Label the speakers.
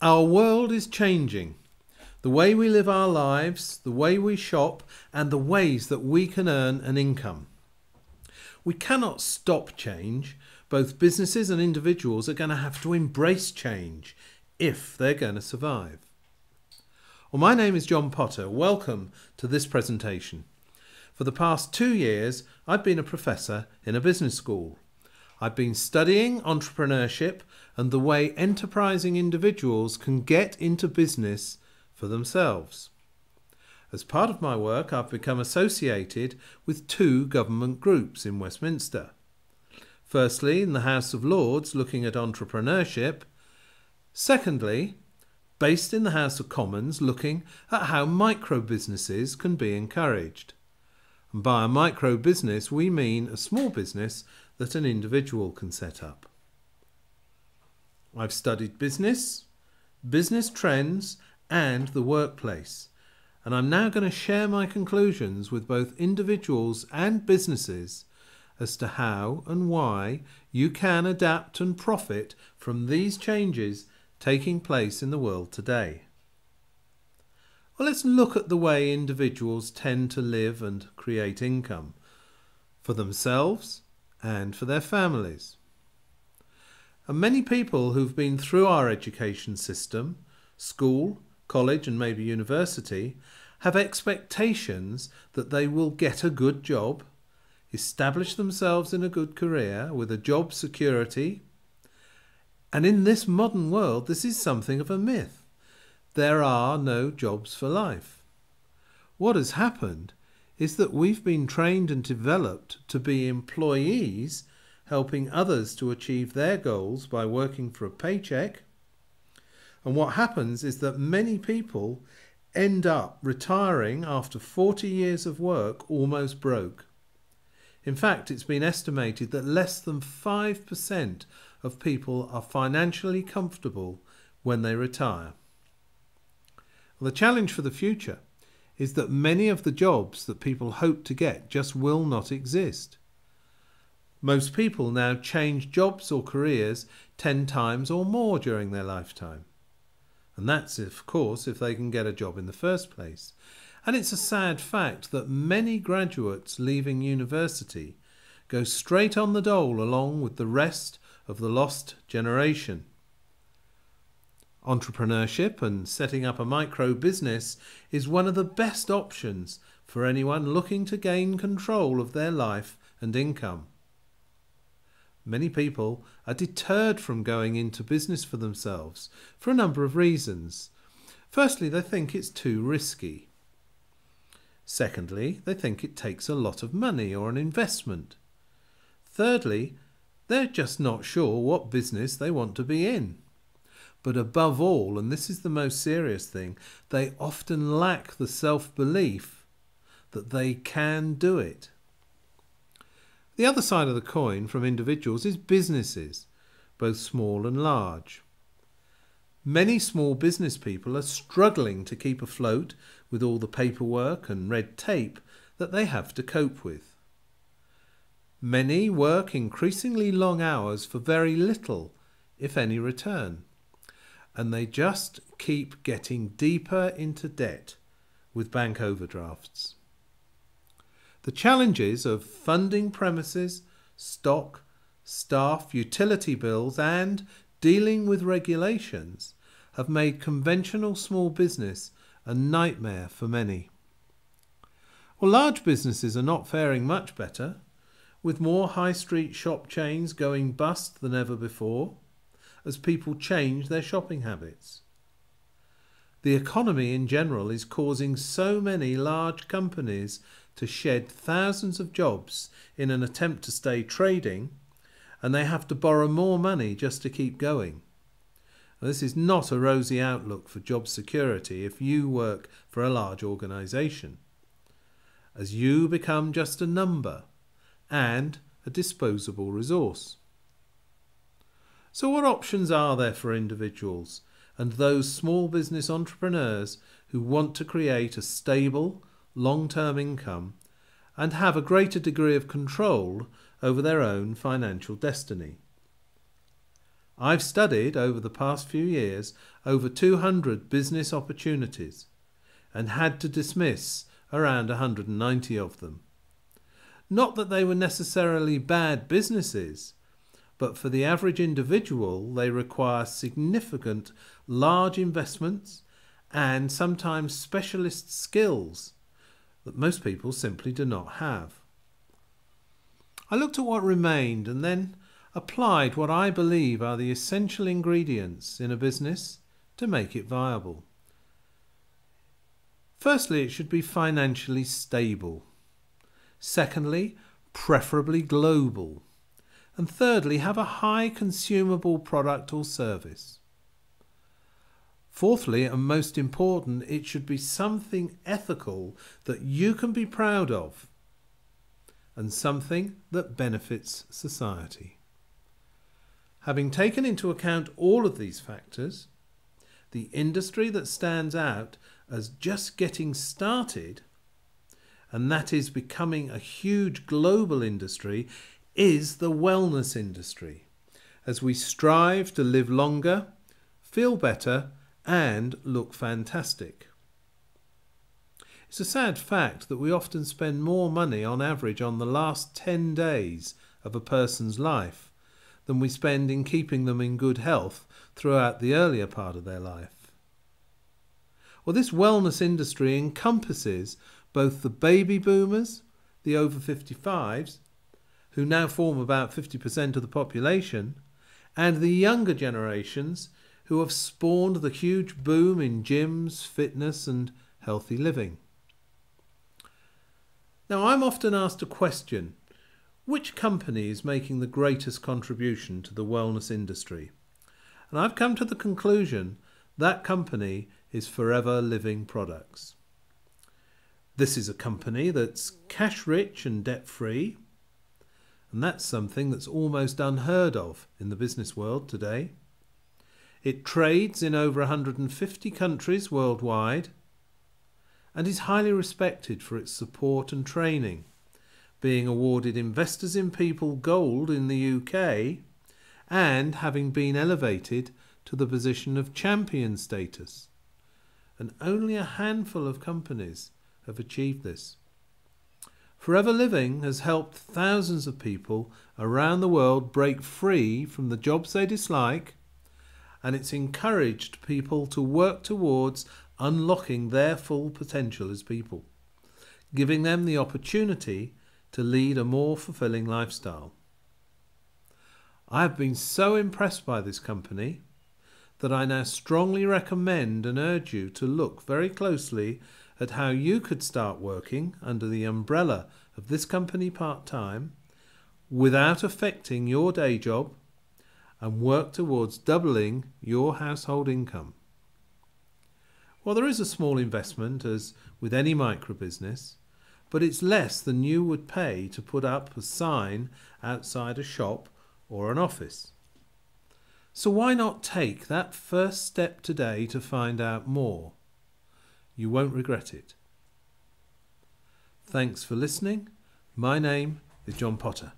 Speaker 1: Our world is changing. The way we live our lives, the way we shop, and the ways that we can earn an income. We cannot stop change. Both businesses and individuals are going to have to embrace change if they're going to survive. Well, my name is John Potter. Welcome to this presentation. For the past 2 years, I've been a professor in a business school. I've been studying entrepreneurship and the way enterprising individuals can get into business for themselves. As part of my work, I've become associated with 2 government groups in Westminster. Firstly, in the House of Lords, looking at entrepreneurship. Secondly, based in the House of Commons, looking at how micro businesses can be encouraged. And by a micro business, we mean a small business that an individual can set up. I've studied business, business trends, and the workplace, and I'm now going to share my conclusions with both individuals and businesses as to how and why you can adapt and profit from these changes taking place in the world today. Well, let's look at the way individuals tend to live and create income for themselves and for their families. And many people who've been through our education system, school, college and maybe university, have expectations that they will get a good job, establish themselves in a good career with a job security. And in this modern world, this is something of a myth. There are no jobs for life. What has happened is that we've been trained and developed to be employees, helping others to achieve their goals by working for a paycheck. And what happens is that many people end up retiring after 40 years of work almost broke. In fact, it's been estimated that less than 5% of people are financially comfortable when they retire. Well, the challenge for the future is that many of the jobs that people hope to get just will not exist. Most people now change jobs or careers 10 times or more during their lifetime. And that's, of course, if they can get a job in the first place. And it's a sad fact that many graduates leaving university go straight on the dole along with the rest of the lost generation. Entrepreneurship and setting up a micro business is one of the best options for anyone looking to gain control of their life and income. Many people are deterred from going into business for themselves for a number of reasons. Firstly, they think it's too risky. Secondly, they think it takes a lot of money or an investment. Thirdly, they're just not sure what business they want to be in. But above all, and this is the most serious thing, they often lack the self-belief that they can do it. The other side of the coin from individuals is businesses, both small and large. Many small business people are struggling to keep afloat with all the paperwork and red tape that they have to cope with. Many work increasingly long hours for very little, if any, return. And they just keep getting deeper into debt with bank overdrafts. The challenges of funding premises, stock, staff, utility bills and dealing with regulations have made conventional small business a nightmare for many. Well, large businesses are not faring much better, with more high street shop chains going bust than ever before, as people change their shopping habits. The economy in general is causing so many large companies to shed thousands of jobs in an attempt to stay trading, and they have to borrow more money just to keep going. Now, this is not a rosy outlook for job security if you work for a large organisation, as you become just a number and a disposable resource. So what options are there for individuals and those small business entrepreneurs who want to create a stable, long-term income and have a greater degree of control over their own financial destiny? I've studied over the past few years over 200 business opportunities and had to dismiss around 190 of them. Not that they were necessarily bad businesses, but for the average individual they require significant large investments and sometimes specialist skills that most people simply do not have. I looked at what remained and then applied what I believe are the essential ingredients in a business to make it viable. Firstly, it should be financially stable. Secondly, preferably global. And thirdly, have a high consumable product or service. Fourthly, and most important, it should be something ethical that you can be proud of and something that benefits society. Having taken into account all of these factors, the industry that stands out as just getting started, and that is becoming a huge global industry, is the wellness industry, as we strive to live longer, feel better, and look fantastic. It's a sad fact that we often spend more money on average on the last 10 days of a person's life than we spend in keeping them in good health throughout the earlier part of their life. Well, this wellness industry encompasses both the baby boomers, the over 55s, who now form about 50% of the population, and the younger generations who have spawned the huge boom in gyms, fitness and healthy living. Now, I'm often asked a question: which company is making the greatest contribution to the wellness industry? And I've come to the conclusion that company is Forever Living Products. This is a company that's cash rich and debt free, and that's something that's almost unheard of in the business world today. It trades in over 150 countries worldwide and is highly respected for its support and training, being awarded Investors in People Gold in the UK and having been elevated to the position of champion status. And only a handful of companies have achieved this. Forever Living has helped thousands of people around the world break free from the jobs they dislike, and it's encouraged people to work towards unlocking their full potential as people, giving them the opportunity to lead a more fulfilling lifestyle. I have been so impressed by this company that I now strongly recommend and urge you to look very closely at how you could start working under the umbrella of this company part-time without affecting your day job and work towards doubling your household income. Well, there is a small investment, as with any micro-business, but it's less than you would pay to put up a sign outside a shop or an office. So why not take that first step today to find out more? You won't regret it. Thanks for listening. My name is John Potter.